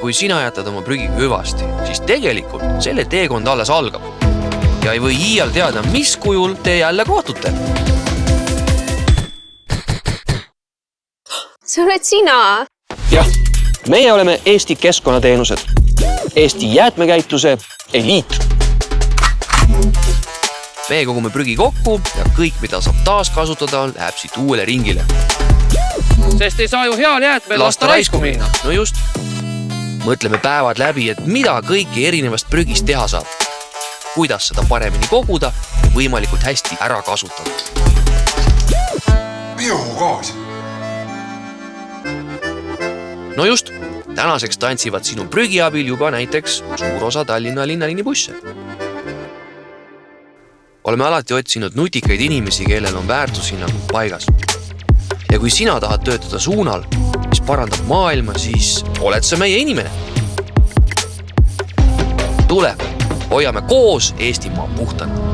kui sina jätad oma prügiga hüvasti, siis tegelikult selle teekond alles algab. Ja ei või iial teada, mis kujul te jälle kohtute. See oled sina? Jah, meie oleme Eesti Keskkonnateenused. Eesti jäätmekäitluse eliit. Me kogume prügi kokku ja kõik, mida saab taas kasutada, läheb siit uuele ringile. Sest ei saa ju heal jäätmel lasta raisku minna. No just. Mõtleme päevad läbi, et mida kõiki erinevast prügist teha saab. Kuidas seda paremini koguda ja võimalikult hästi ära kasutada. Biogaas. No just, tänaseks tantsivad sinu prügi abil juba näiteks suur osa Tallinna linnaliinibusse. Oleme alati otsinud nutikaid inimesi, kellel on väärtushinnangud paigas. Ja kui sina tahad töötada suunal, mis parandab maailma, siis oled sa meie inimene. Tule, hoiame koos Eestimaa puhtana.